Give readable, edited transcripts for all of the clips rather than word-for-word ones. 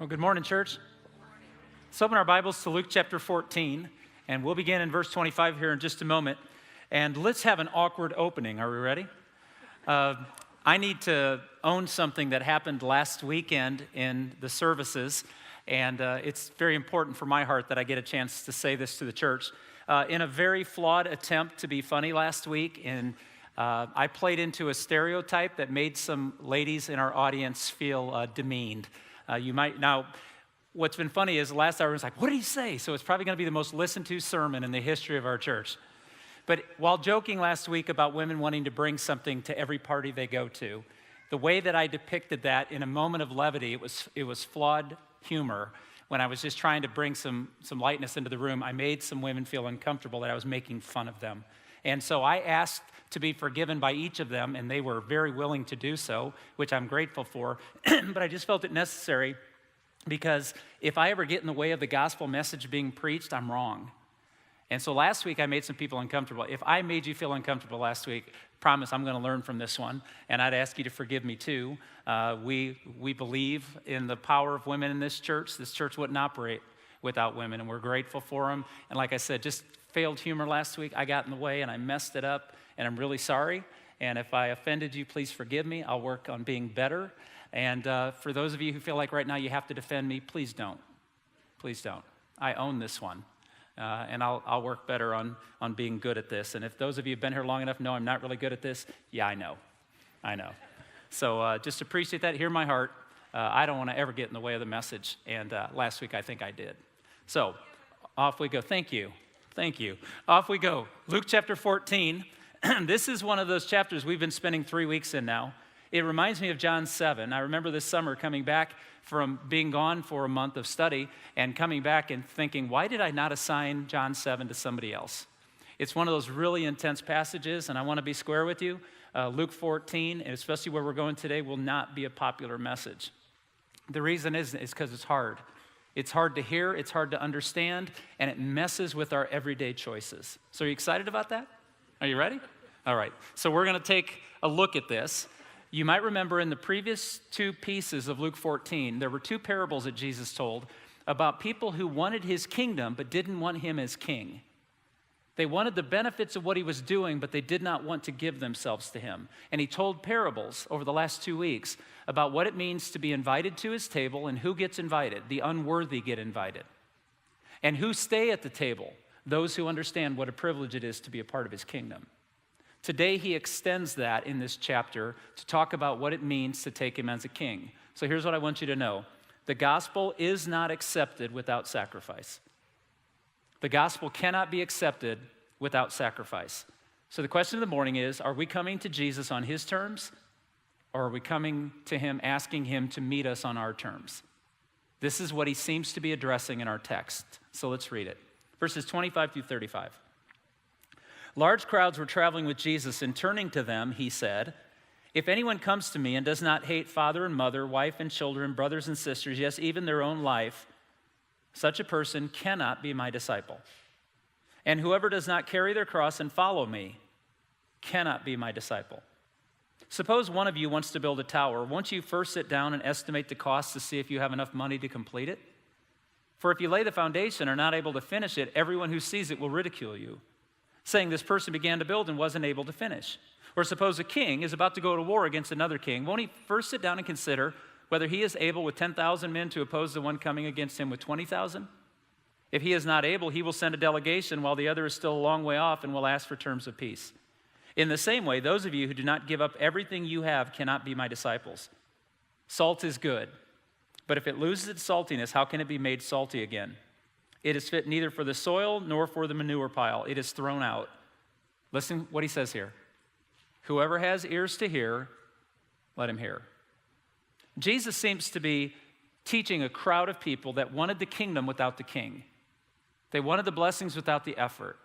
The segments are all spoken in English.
Well, good morning, church. Let's open our Bibles to Luke chapter 14, and we'll begin in verse 25 here in just a moment. And let's have an awkward opening. Are we ready? I need to own something that happened last weekend in the services, and it's very important for my heart that I get a chance to say this to the church. In a very flawed attempt to be funny last week, I played into a stereotype that made some ladies in our audience feel demeaned. Now, what's been funny is the last hour was like, what did he say? So it's probably going to be the most listened to sermon in the history of our church. But while joking last week about women wanting to bring something to every party they go to, the way that I depicted that in a moment of levity, it was flawed humor. When I was just trying to bring some lightness into the room, I made some women feel uncomfortable that I was making fun of them. And so I asked to be forgiven by each of them, and they were very willing to do so, which I'm grateful for. But I just felt it necessary because if I ever get in the way of the gospel message being preached, I'm wrong. And so last week I made some people uncomfortable. If I made you feel uncomfortable last week, promise I'm going to learn from this one, and I'd ask you to forgive me too. We believe in the power of women in this church. This church wouldn't operate without women, and we're grateful for them. And like I said, just failed humor last week. I got in the way, and I messed it up, and I'm really sorry. And if I offended you, please forgive me. I'll work on being better. And for those of you who feel like right now you have to defend me, please don't. Please don't. I own this one. And I'll work better on being good at this. And if those of you who've been here long enough know I'm not really good at this, yeah, I know. So just appreciate that. Hear my heart. I don't want to ever get in the way of the message. And last week I think I did. So off we go. Thank you. Off we go. Luke chapter 14. This is one of those chapters we've been spending 3 weeks in now. It reminds me of John 7. I remember this summer coming back from being gone for a month of study and coming back and thinking, why did I not assign John 7 to somebody else? It's one of those really intense passages, and I want to be square with you. Luke 14, and especially where we're going today, will not be a popular message. The reason is because it's hard. It's hard to hear, it's hard to understand, and it messes with our everyday choices. So are you excited about that? Are you ready? All right. So we're going to take a look at this. You might remember in the previous two pieces of Luke 14, there were two parables that Jesus told about people who wanted his kingdom but didn't want him as king. They wanted the benefits of what he was doing, but they did not want to give themselves to him. And he told parables over the last 2 weeks about what it means to be invited to his table and who gets invited. The unworthy get invited. And who stay at the table? Those who understand what a privilege it is to be a part of his kingdom. Today, he extends that in this chapter to talk about what it means to take him as a king. So here's what I want you to know. The gospel is not accepted without sacrifice. The gospel cannot be accepted without sacrifice. So the question of the morning is, are we coming to Jesus on his terms, or are we coming to him asking him to meet us on our terms? This is what he seems to be addressing in our text. So let's read it. Verses 25 through 35. Large crowds were traveling with Jesus, and turning to them, he said, "If anyone comes to me and does not hate father and mother, wife and children, brothers and sisters, yes, even their own life, such a person cannot be my disciple. And whoever does not carry their cross and follow me cannot be my disciple. Suppose one of you wants to build a tower. Won't you first sit down and estimate the cost to see if you have enough money to complete it? For if you lay the foundation and are not able to finish it, everyone who sees it will ridicule you, saying this person began to build and wasn't able to finish. Or suppose a king is about to go to war against another king. Won't he first sit down and consider whether he is able with 10,000 men to oppose the one coming against him with 20,000? If he is not able, he will send a delegation while the other is still a long way off and will ask for terms of peace. In the same way, those of you who do not give up everything you have cannot be my disciples. Salt is good, but if it loses its saltiness, how can it be made salty again? It is fit neither for the soil nor for the manure pile. It is thrown out." Listen what he says here. "Whoever has ears to hear, let him hear." Jesus seems to be teaching a crowd of people that wanted the kingdom without the king. They wanted the blessings without the effort.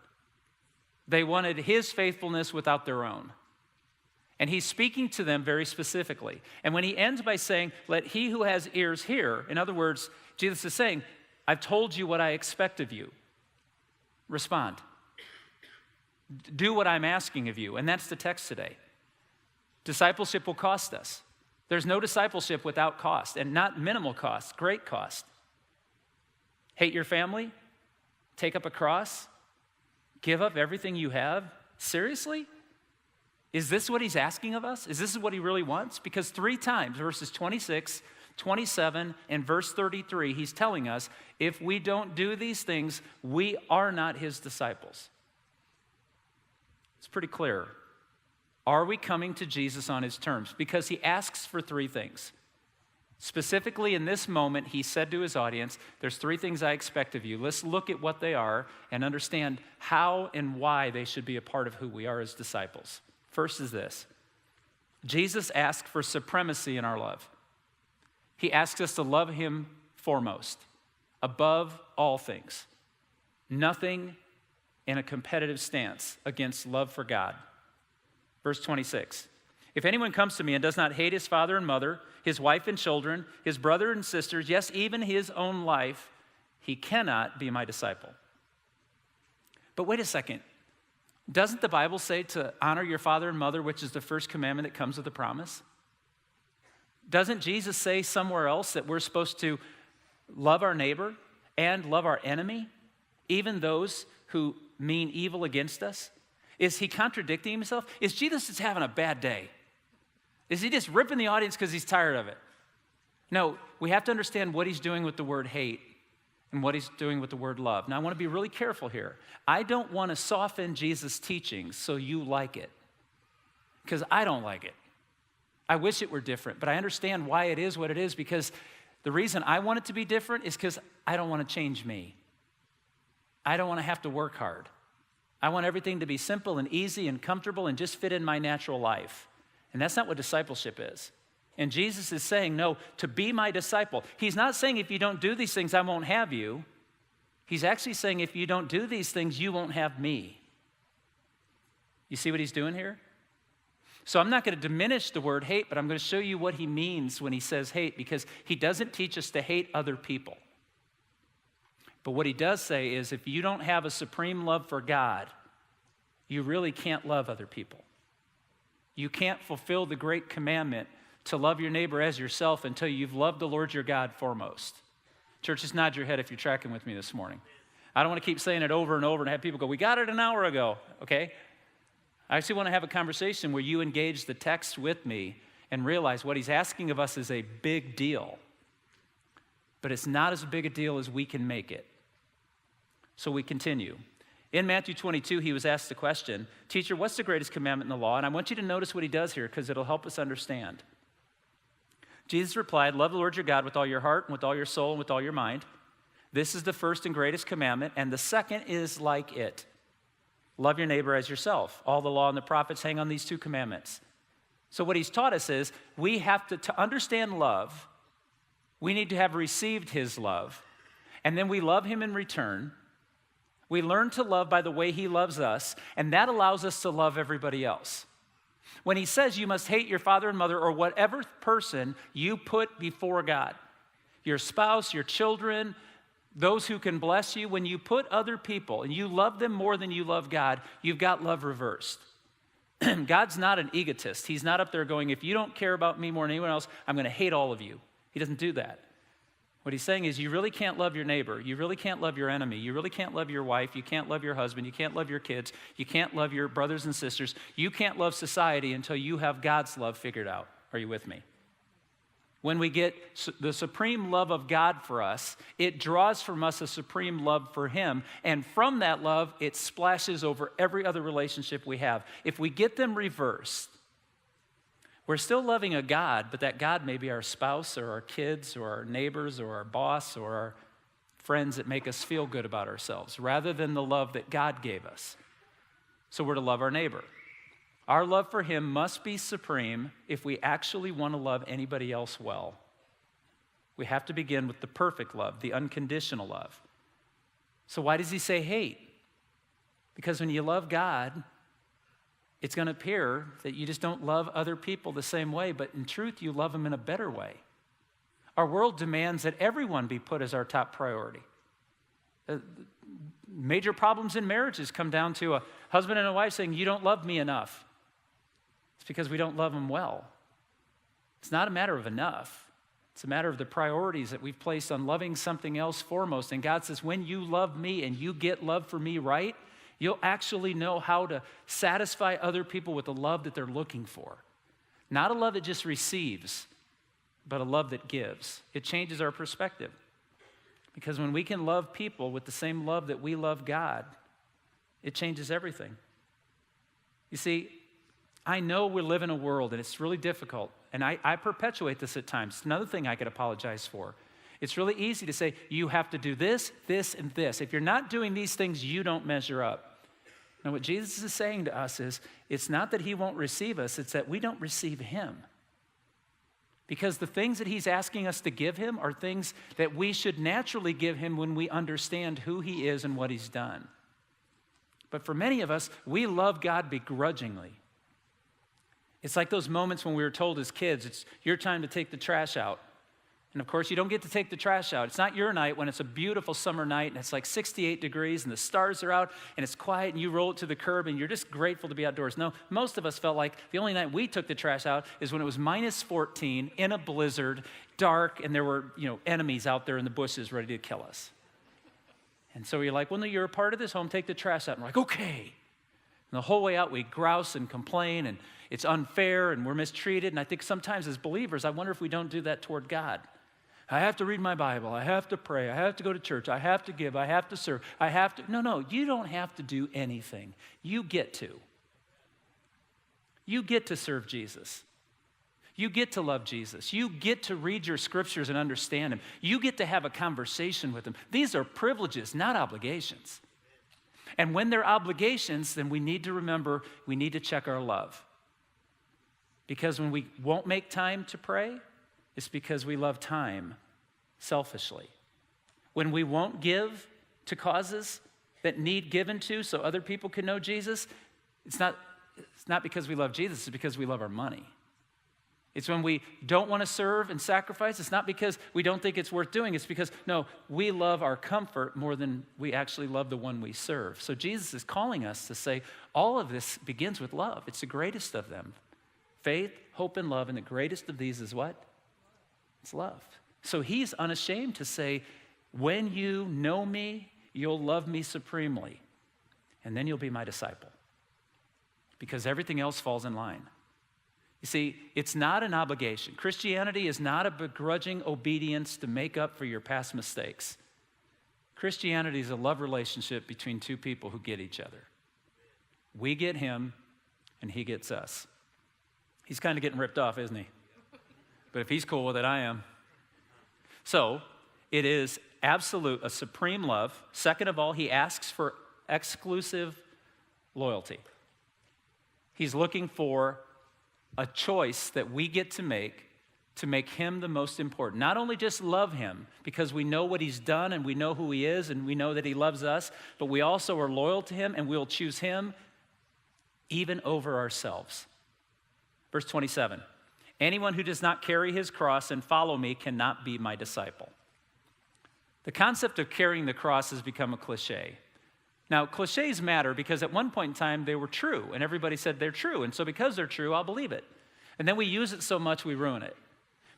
They wanted his faithfulness without their own. And he's speaking to them very specifically. And when he ends by saying, "Let he who has ears hear," in other words, Jesus is saying, I've told you what I expect of you. Respond. Do what I'm asking of you. And that's the text today. Discipleship will cost us. There's no discipleship without cost, and not minimal cost, great cost. Hate your family? Take up a cross? Give up everything you have? Seriously? Is this what he's asking of us? Is this what he really wants? Because 3 times, verses 26, 27, and verse 33, he's telling us, if we don't do these things, we are not his disciples. It's pretty clear. Are we coming to Jesus on his terms? Because he asks for 3 things. Specifically in this moment, he said to his audience, there's 3 things I expect of you. Let's look at what they are and understand how and why they should be a part of who we are as disciples. First is this. Jesus asked for supremacy in our love. He asks us to love him foremost, above all things. Nothing in a competitive stance against love for God. Verse 26. If anyone comes to me and does not hate his father and mother, his wife and children, his brother and sisters, yes, even his own life, he cannot be my disciple. But wait a second. Doesn't the Bible say to honor your father and mother, which is the first commandment that comes with a promise? Doesn't Jesus say somewhere else that we're supposed to love our neighbor and love our enemy, even those who mean evil against us? Is he contradicting himself? Is Jesus just having a bad day? Is he just ripping the audience because he's tired of it? No, we have to understand what he's doing with the word hate and what he's doing with the word love. Now, I want to be really careful here. I don't want to soften Jesus' teachings so you like it, because I don't like it. I wish it were different, but I understand why it is what it is, because the reason I want it to be different is because I don't want to change me. I don't want to have to work hard. I want everything to be simple and easy and comfortable and just fit in my natural life. And that's not what discipleship is. And Jesus is saying, no, to be my disciple. He's not saying if you don't do these things, I won't have you. He's actually saying if you don't do these things, you won't have me. You see what he's doing here? So I'm not going to diminish the word hate, but I'm going to show you what he means when he says hate, because he doesn't teach us to hate other people. But what he does say is if you don't have a supreme love for God, you really can't love other people. You can't fulfill the great commandment to love your neighbor as yourself until you've loved the Lord your God foremost. Church, just nod your head if you're tracking with me this morning. I don't want to keep saying it over and over and have people go, we got it an hour ago, okay? I actually want to have a conversation where you engage the text with me and realize what he's asking of us is a big deal. But it's not as big a deal as we can make it. So we continue. In Matthew 22, he was asked the question, teacher, what's the greatest commandment in the law? And I want you to notice what he does here because it'll help us understand. Jesus replied, love the Lord your God with all your heart and with all your soul and with all your mind. This is the first and greatest commandment, and the second is like it. Love your neighbor as yourself. All the law and the prophets hang on these 2 commandments. So what he's taught us is we have to understand love, we need to have received his love, and then we love him in return. We learn to love by the way he loves us, and that allows us to love everybody else. When he says you must hate your father and mother or whatever person you put before God, your spouse, your children, those who can bless you, when you put other people and you love them more than you love God, you've got love reversed. God's not an egotist. He's not up there going, if you don't care about me more than anyone else, I'm going to hate all of you. He doesn't do that. What he's saying is you really can't love your neighbor. You really can't love your enemy. You really can't love your wife. You can't love your husband. You can't love your kids. You can't love your brothers and sisters. You can't love society until you have God's love figured out. Are you with me? When we get the supreme love of God for us, it draws from us a supreme love for him. And from that love, it splashes over every other relationship we have. If we get them reversed, we're still loving a God, but that God may be our spouse or our kids or our neighbors or our boss or our friends that make us feel good about ourselves, rather than the love that God gave us. So we're to love our neighbor. Our love for him must be supreme if we actually want to love anybody else well. We have to begin with the perfect love, the unconditional love. So why does he say hate? Because when you love God, it's going to appear that you just don't love other people the same way, but in truth, you love them in a better way. Our world demands that everyone be put as our top priority. Major problems in marriages come down to a husband and a wife saying, you don't love me enough. It's because we don't love them well. It's not a matter of enough. It's a matter of the priorities that we've placed on loving something else foremost. And God says, when you love me and you get love for me right, you'll actually know how to satisfy other people with the love that they're looking for. Not a love that just receives, but a love that gives. It changes our perspective. Because when we can love people with the same love that we love God, it changes everything. You see, I know we live in a world, and it's really difficult, and I perpetuate this at times. It's another thing I could apologize for. It's really easy to say, you have to do this, this, and this. If you're not doing these things, you don't measure up. Now, what Jesus is saying to us is, it's not that he won't receive us, it's that we don't receive him. Because the things that he's asking us to give him are things that we should naturally give him when we understand who he is and what he's done. But for many of us, we love God begrudgingly. It's like those moments when we were told as kids, it's your time to take the trash out. And of course, you don't get to take the trash out. It's not your night when it's a beautiful summer night and it's like 68 degrees and the stars are out and it's quiet and you roll it to the curb and you're just grateful to be outdoors. No, most of us felt like the only night we took the trash out is when it was minus 14 in a blizzard, dark, and there were, enemies out there in the bushes ready to kill us. And so you're like, well, no, you're a part of this home, take the trash out. And we're like, okay. And the whole way out, we grouse and complain, and it's unfair, and we're mistreated. And I think sometimes as believers, I wonder if we don't do that toward God. I have to read my Bible. I have to pray. I have to go to church. I have to give. I have to serve. I have to. No, you don't have to do anything. You get to. You get to serve Jesus. You get to love Jesus. You get to read your scriptures and understand him. You get to have a conversation with him. These are privileges, not obligations. And when they're obligations, then we need to remember we need to check our love. Because when we won't make time to pray, it's because we love time selfishly. When we won't give to causes that need given to so other people can know Jesus, it's not because we love Jesus, it's because we love our money. It's when we don't want to serve and sacrifice, it's not because we don't think it's worth doing, it's because, no, we love our comfort more than we actually love the one we serve. So Jesus is calling us to say, all of this begins with love. It's the greatest of them. Faith, hope, and love, and the greatest of these is what? It's love. So he's unashamed to say, when you know me, you'll love me supremely, and then you'll be my disciple. Because everything else falls in line. You see, it's not an obligation. Christianity is not a begrudging obedience to make up for your past mistakes. Christianity is a love relationship between two people who get each other. We get him, and he gets us. He's kind of getting ripped off, isn't he? But if he's cool with it, I am. So, it is absolute, a supreme love. Second of all, he asks for exclusive loyalty. He's looking for a choice that we get to make him the most important. Not only just love him because we know what he's done and we know who he is and we know that he loves us, but we also are loyal to him and we'll choose him even over ourselves. Verse 27, anyone who does not carry his cross and follow me cannot be my disciple. The concept of carrying the cross has become a cliche. Now, cliches matter because at one point in time they were true, and everybody said they're true, and so because they're true, I'll believe it. And then we use it so much we ruin it.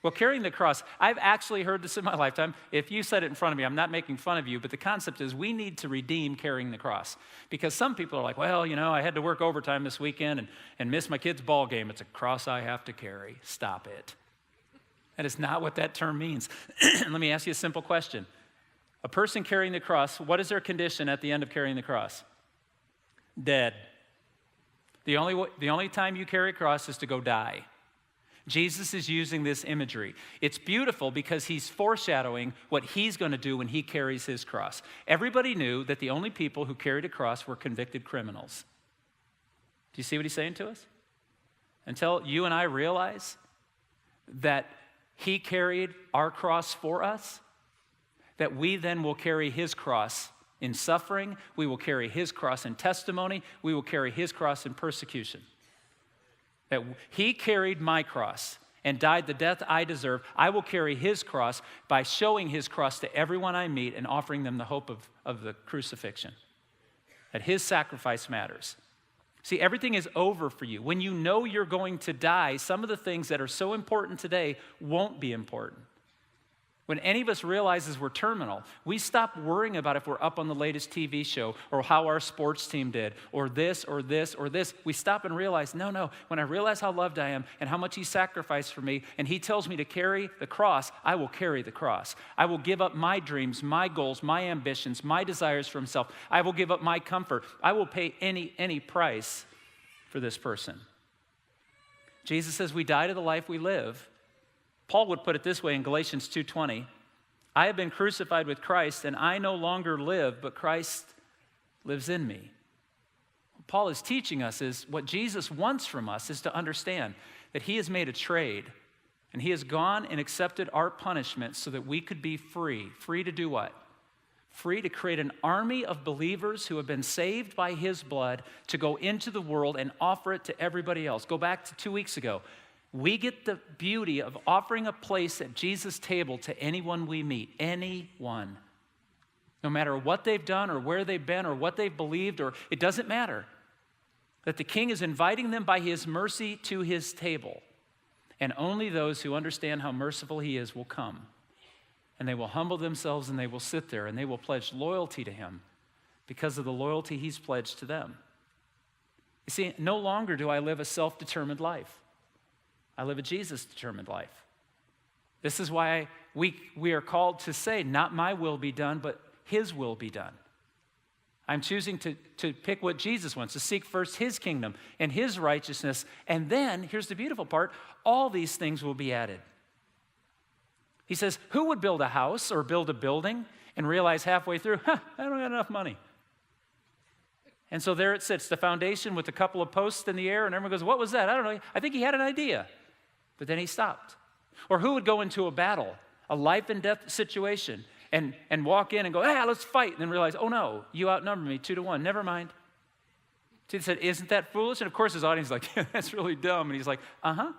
Well, carrying the cross, I've actually heard this in my lifetime. If you said it in front of me, I'm not making fun of you, but the concept is we need to redeem carrying the cross. Because some people are like, well, I had to work overtime this weekend and miss my kid's ball game. It's a cross I have to carry. Stop it. That is not what that term means. Let me ask you a simple question. A person carrying the cross, what is their condition at the end of carrying the cross? Dead. The only time you carry a cross is to go die. Jesus is using this imagery. It's beautiful because he's foreshadowing what he's going to do when he carries his cross. Everybody knew that the only people who carried a cross were convicted criminals. Do you see what he's saying to us? Until you and I realize that he carried our cross for us, that we then will carry his cross in suffering, we will carry his cross in testimony, we will carry his cross in persecution. That he carried my cross and died the death I deserve. I will carry his cross by showing his cross to everyone I meet and offering them the hope of the crucifixion. That his sacrifice matters. See, everything is over for you. When you know you're going to die, some of the things that are so important today won't be important. When any of us realizes we're terminal, we stop worrying about if we're up on the latest TV show or how our sports team did or this or this or this. We stop and realize, no, when I realize how loved I am and how much he sacrificed for me and he tells me to carry the cross, I will carry the cross. I will give up my dreams, my goals, my ambitions, my desires for himself. I will give up my comfort. I will pay any price for this person. Jesus says we die to the life we live. Paul would put it this way in Galatians 2:20, I have been crucified with Christ, and I no longer live, but Christ lives in me. What Paul is teaching us is what Jesus wants from us is to understand that he has made a trade, and he has gone and accepted our punishment so that we could be free. Free to do what? Free to create an army of believers who have been saved by his blood to go into the world and offer it to everybody else. Go back to 2 weeks ago. We get the beauty of offering a place at Jesus' table to anyone we meet, anyone. No matter what they've done or where they've been or what they've believed, or it doesn't matter. That the King is inviting them by his mercy to his table. And only those who understand how merciful he is will come. And they will humble themselves and they will sit there and they will pledge loyalty to him because of the loyalty he's pledged to them. You see, no longer do I live a self-determined life. I live a Jesus-determined life. This is why we are called to say, not my will be done, but his will be done. I'm choosing to pick what Jesus wants, to seek first his kingdom and his righteousness. And then, here's the beautiful part, all these things will be added. He says, who would build a house or build a building and realize halfway through, I don't have enough money. And so there it sits, the foundation with a couple of posts in the air, and everyone goes, what was that? I don't know. I think he had an idea. But then he stopped. Or who would go into a battle, a life and death situation, and walk in and go, let's fight, and then realize, oh no, you outnumber me 2-1. Never mind. He said, isn't that foolish? And of course his audience is like, that's really dumb. And he's like, uh-huh.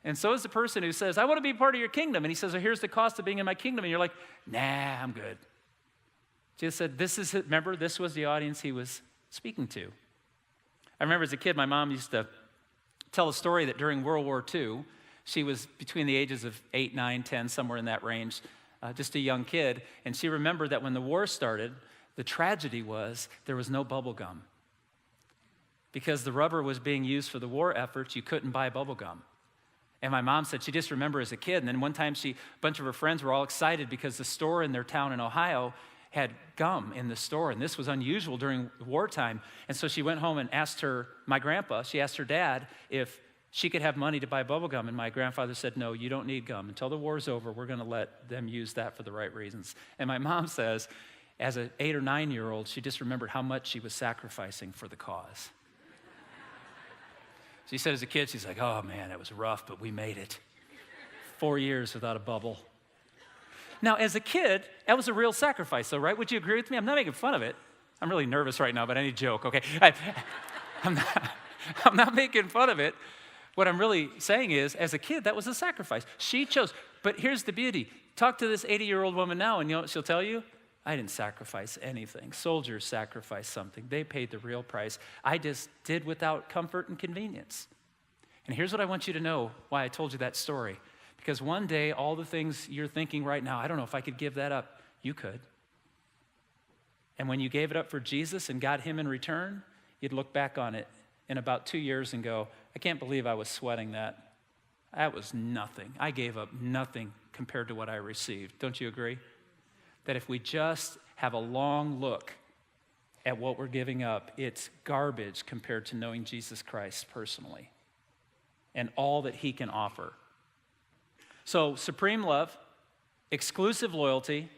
And so is the person who says, I want to be part of your kingdom. And he says, well, here's the cost of being in my kingdom. And you're like, nah, I'm good. Jesus said, this is it. Remember, this was the audience he was speaking to. I remember as a kid, my mom used to tell a story that during World War II, she was between the ages of 8, 9, 10, somewhere in that range, just a young kid. And she remembered that when the war started, the tragedy was there was no bubble gum. Because the rubber was being used for the war efforts, you couldn't buy bubble gum. And my mom said she just remembered as a kid. And then one time a bunch of her friends were all excited because the store in their town in Ohio had gum in the store, and this was unusual during wartime. And so she went home and asked my grandpa, she asked her dad if she could have money to buy bubble gum, and my grandfather said, no, you don't need gum. Until the war's over, we're going to let them use that for the right reasons. And my mom says, as an 8 or 9-year-old, she just remembered how much she was sacrificing for the cause. She said as a kid, she's like, oh man, it was rough, but we made it. 4 years without a bubble. Now, as a kid, that was a real sacrifice, though, right? Would you agree with me? I'm not making fun of it. I'm really nervous right now, but any joke, okay? I'm not making fun of it. What I'm really saying is, as a kid, that was a sacrifice. She chose. But here's the beauty. Talk to this 80-year-old woman now, and you know what she'll tell you? I didn't sacrifice anything. Soldiers sacrificed something. They paid the real price. I just did without comfort and convenience. And here's what I want you to know, why I told you that story. Because one day, all the things you're thinking right now, I don't know if I could give that up. You could. And when you gave it up for Jesus and got him in return, you'd look back on it in about 2 years and go, I can't believe I was sweating that. That was nothing. I gave up nothing compared to what I received. Don't you agree? That if we just have a long look at what we're giving up, it's garbage compared to knowing Jesus Christ personally and all that he can offer. So, supreme love, exclusive loyalty,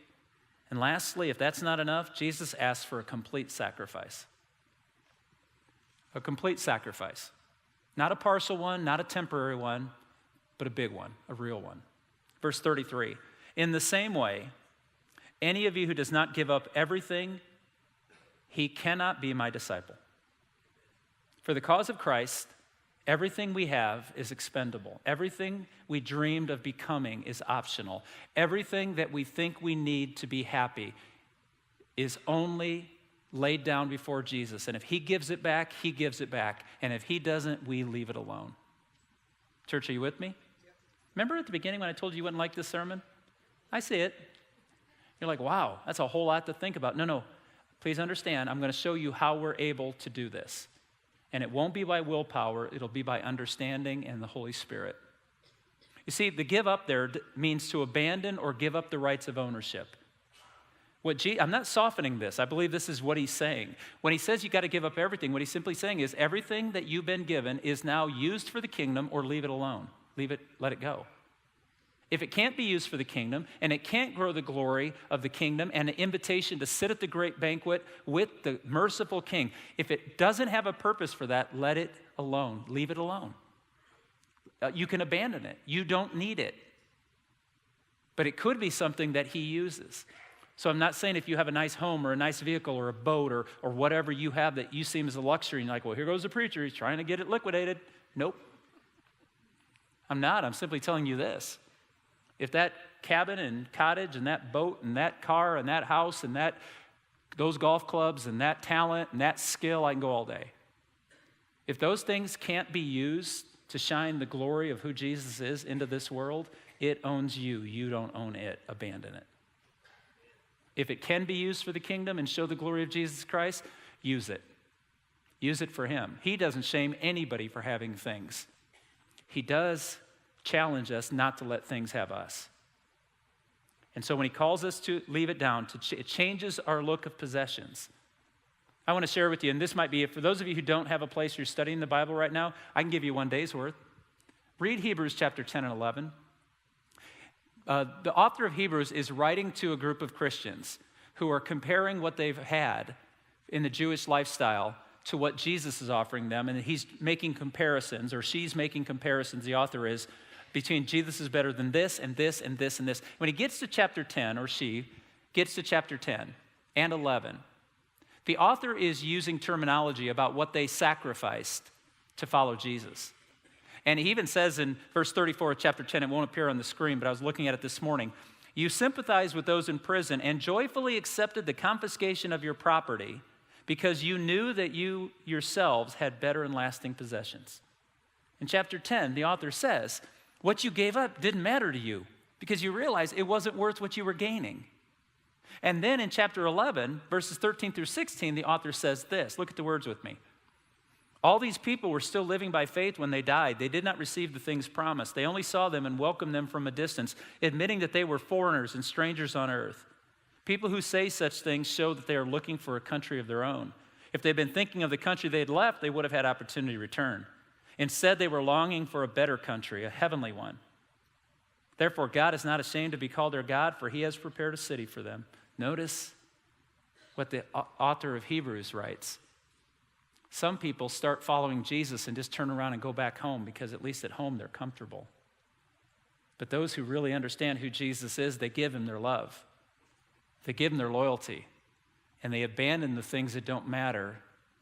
and lastly, if that's not enough, Jesus asks for a complete sacrifice. A complete sacrifice. Not a partial one, not a temporary one, but a big one, a real one. Verse 33, in the same way, any of you who does not give up everything, he cannot be my disciple. For the cause of Christ, everything we have is expendable. Everything we dreamed of becoming is optional. Everything that we think we need to be happy is only laid down before Jesus. And if he gives it back, he gives it back. And if he doesn't, we leave it alone. Church, are you with me? Remember at the beginning when I told you wouldn't like this sermon? I see it. You're like, wow, that's a whole lot to think about. No. Please understand, I'm going to show you how we're able to do this. And it won't be by willpower. It'll be by understanding and the Holy Spirit. You see, the give up there means to abandon or give up the rights of ownership. I'm not softening this. I believe this is what he's saying. When he says you got to give up everything, what he's simply saying is everything that you've been given is now used for the kingdom, or leave it alone. Let it go. If it can't be used for the kingdom, and it can't grow the glory of the kingdom and the invitation to sit at the great banquet with the merciful king, if it doesn't have a purpose for that, let it alone. Leave it alone. You can abandon it. You don't need it. But it could be something that he uses. So I'm not saying if you have a nice home or a nice vehicle or a boat or whatever you have that you seem as a luxury, and you're like, well, here goes the preacher. He's trying to get it liquidated. Nope. I'm not. I'm simply telling you this. If that cabin and cottage and that boat and that car and that house and those golf clubs and that talent and that skill, I can go all day. If those things can't be used to shine the glory of who Jesus is into this world, it owns you. You don't own it. Abandon it. If it can be used for the kingdom and show the glory of Jesus Christ, use it. Use it for him. He doesn't shame anybody for having things. He does challenge us not to let things have us. And so when he calls us to leave it down, it changes our look of possessions. I want to share with you, and this might be, for those of you who don't have a place you're studying the Bible right now, I can give you one day's worth. Read Hebrews chapter 10 and 11. The author of Hebrews is writing to a group of Christians who are comparing what they've had in the Jewish lifestyle to what Jesus is offering them, and he's making comparisons, or she's making comparisons, the author is, between Jesus is better than this and this and this and this. When he gets to chapter 10, or she gets to chapter 10 and 11, the author is using terminology about what they sacrificed to follow Jesus. And he even says in verse 34 of chapter 10, it won't appear on the screen, but I was looking at it this morning, you sympathize with those in prison and joyfully accepted the confiscation of your property because you knew that you yourselves had better and lasting possessions. In chapter 10, the author says, what you gave up didn't matter to you because you realized it wasn't worth what you were gaining. And then in chapter 11, verses 13 through 16, the author says this. Look at the words with me. All these people were still living by faith when they died. They did not receive the things promised. They only saw them and welcomed them from a distance, admitting that they were foreigners and strangers on earth. People who say such things show that they are looking for a country of their own. If they'd been thinking of the country they'd left, they would have had opportunity to return. Instead, they were longing for a better country, a heavenly one. Therefore, God is not ashamed to be called their God, for he has prepared a city for them. Notice what the author of Hebrews writes. Some people start following Jesus and just turn around and go back home because at least at home they're comfortable. But those who really understand who Jesus is, they give him their love. They give him their loyalty. And they abandon the things that don't matter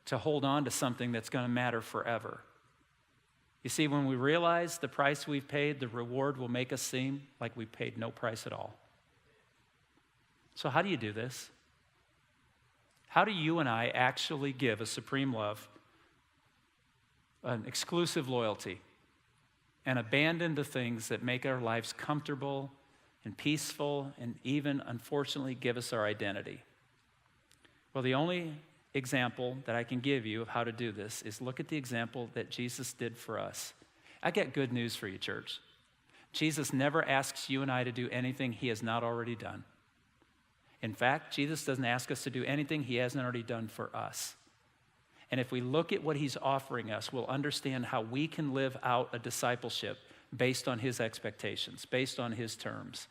to hold on to something that's going to matter forever. You see, when we realize the price we've paid, the reward will make us seem like we paid no price at all. So how do you do this? How do you and I actually give a supreme love, an exclusive loyalty, and abandon the things that make our lives comfortable and peaceful and even, unfortunately, give us our identity? Well, the only example that I can give you of how to do this is look at the example that Jesus did for us. I got good news for you, church. Jesus never asks you and I to do anything he has not already done. In fact, Jesus doesn't ask us to do anything he hasn't already done for us. And if we look at what he's offering us, we'll understand how we can live out a discipleship based on his expectations, based on his terms.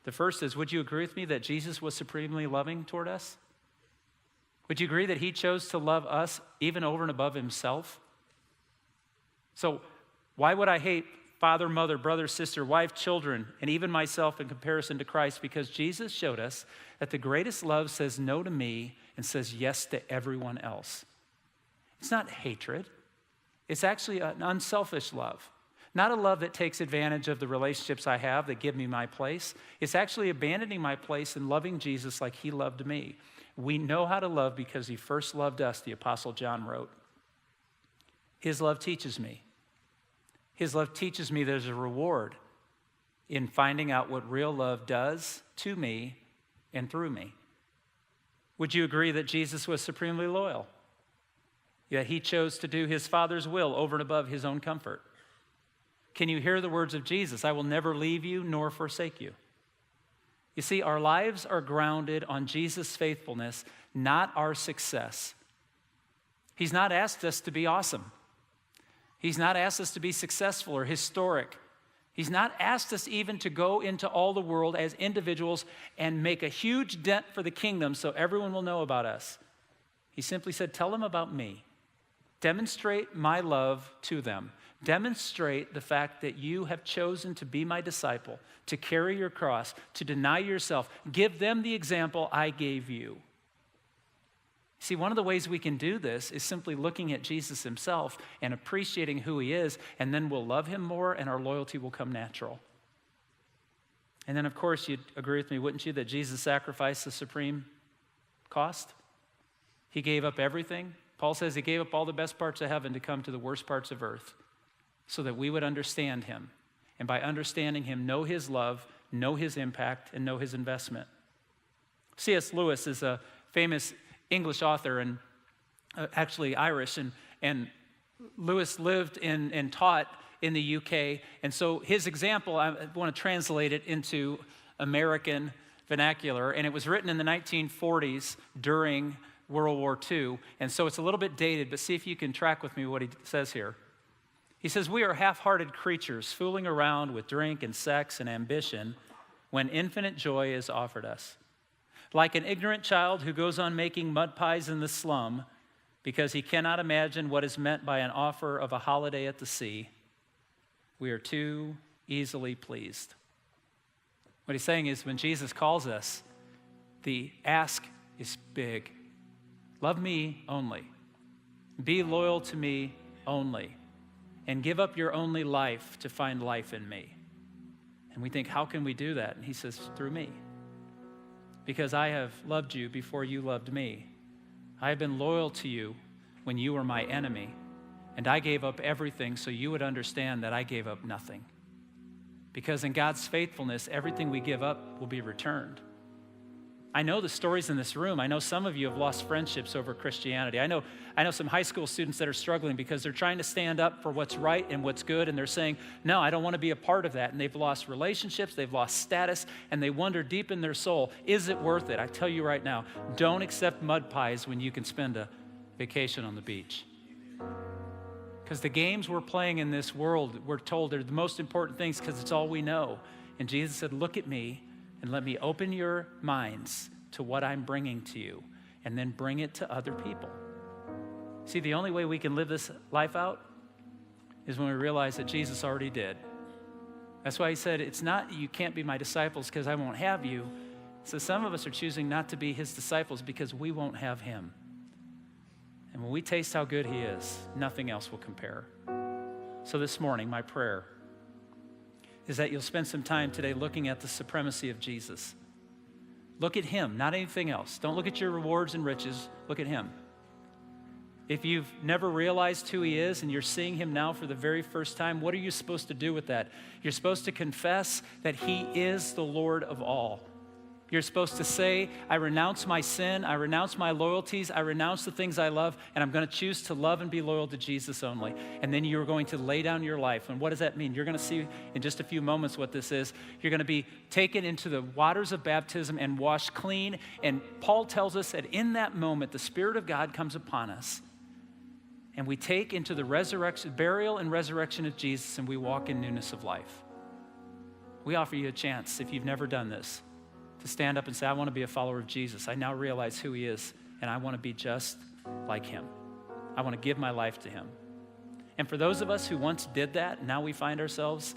The first is, would you agree with me that Jesus was supremely loving toward us? Would you agree that he chose to love us even over and above himself? So why would I hate father, mother, brother, sister, wife, children, and even myself in comparison to Christ? Because Jesus showed us that the greatest love says no to me and says yes to everyone else. It's not hatred. It's actually an unselfish love. Not a love that takes advantage of the relationships I have that give me my place. It's actually abandoning my place and loving Jesus like he loved me. We know how to love because he first loved us, the Apostle John wrote. His love teaches me. His love teaches me there's a reward in finding out what real love does to me and through me. Would you agree that Jesus was supremely loyal? That he chose to do his Father's will over and above his own comfort? Can you hear the words of Jesus? I will never leave you nor forsake you. You see, our lives are grounded on Jesus' faithfulness, not our success. He's not asked us to be awesome. He's not asked us to be successful or historic. He's not asked us even to go into all the world as individuals and make a huge dent for the kingdom so everyone will know about us. He simply said, tell them about me. Demonstrate my love to them. Demonstrate the fact that you have chosen to be my disciple, to carry your cross, to deny yourself. Give them the example I gave you. See, one of the ways we can do this is simply looking at Jesus himself and appreciating who he is, and then we'll love him more and our loyalty will come natural. And then, of course, you'd agree with me, wouldn't you, that Jesus sacrificed the supreme cost? He gave up everything. Paul says he gave up all the best parts of heaven to come to the worst parts of earth so that we would understand him. And by understanding him, know his love, know his impact, and know his investment. C.S. Lewis is a famous English author and actually Irish. And Lewis lived and taught in the UK. And so his example, I want to translate it into American vernacular. And it was written in the 1940s during World War II, and so it's a little bit dated, but see if you can track with me what he says here. He says, we are half-hearted creatures fooling around with drink and sex and ambition when infinite joy is offered us. Like an ignorant child who goes on making mud pies in the slum because he cannot imagine what is meant by an offer of a holiday at the sea, we are too easily pleased. What he's saying is when Jesus calls us, the ask is big. Love me only. Be loyal to me only. And give up your only life to find life in me. And we think, how can we do that? And he says, through me. Because I have loved you before you loved me. I have been loyal to you when you were my enemy. And I gave up everything so you would understand that I gave up nothing. Because in God's faithfulness, everything we give up will be returned. I know the stories in this room. I know some of you have lost friendships over Christianity. I know some high school students that are struggling because they're trying to stand up for what's right and what's good, and they're saying, no, I don't want to be a part of that. And they've lost relationships, they've lost status, and they wonder deep in their soul, is it worth it? I tell you right now, don't accept mud pies when you can spend a vacation on the beach. Because the games we're playing in this world, we're told, are the most important things because it's all we know. And Jesus said, look at me and let me open your minds to what I'm bringing to you, and then bring it to other people. See, the only way we can live this life out is when we realize that Jesus already did. That's why he said, it's not you can't be my disciples because I won't have you. So some of us are choosing not to be his disciples because we won't have him. And when we taste how good he is, nothing else will compare. So this morning, my prayer is that you'll spend some time today looking at the supremacy of Jesus. Look at him, not anything else. Don't look at your rewards and riches. Look at him. If you've never realized who he is and you're seeing him now for the very first time, what are you supposed to do with that? You're supposed to confess that he is the Lord of all. You're supposed to say, I renounce my sin, I renounce my loyalties, I renounce the things I love, and I'm going to choose to love and be loyal to Jesus only. And then you're going to lay down your life. And what does that mean? You're going to see in just a few moments what this is. You're going to be taken into the waters of baptism and washed clean. And Paul tells us that in that moment, the Spirit of God comes upon us. And we take into the resurrection, burial and resurrection of Jesus, and we walk in newness of life. We offer you a chance, if you've never done this, to stand up and say, I want to be a follower of Jesus. I now realize who he is, and I want to be just like him. I want to give my life to him. And for those of us who once did that, now we find ourselves,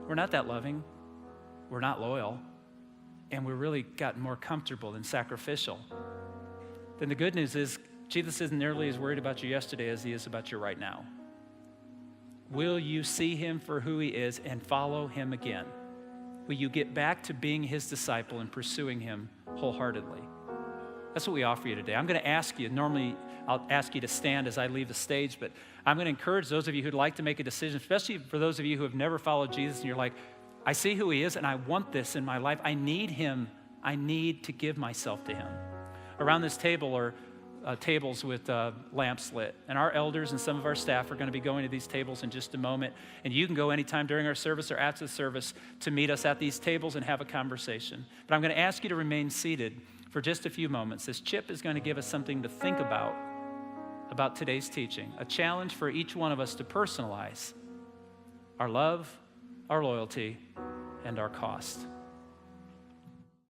we're not that loving, we're not loyal, and we're really gotten more comfortable than sacrificial. Then the good news is, Jesus isn't nearly as worried about you yesterday as he is about you right now. Will you see him for who he is and follow him again? Will you get back to being his disciple and pursuing him wholeheartedly? That's what we offer you today. I'm going to ask you, normally I'll ask you to stand as I leave the stage, but I'm going to encourage those of you who'd like to make a decision, especially for those of you who have never followed Jesus and you're like, I see who he is and I want this in my life. I need him. I need to give myself to him. Around this table are tables with lamps lit. And our elders and some of our staff are going to be going to these tables in just a moment. And you can go anytime during our service or after the service to meet us at these tables and have a conversation. But I'm going to ask you to remain seated for just a few moments. This Chip is going to give us something to think about today's teaching, a challenge for each one of us to personalize our love, our loyalty, and our cost.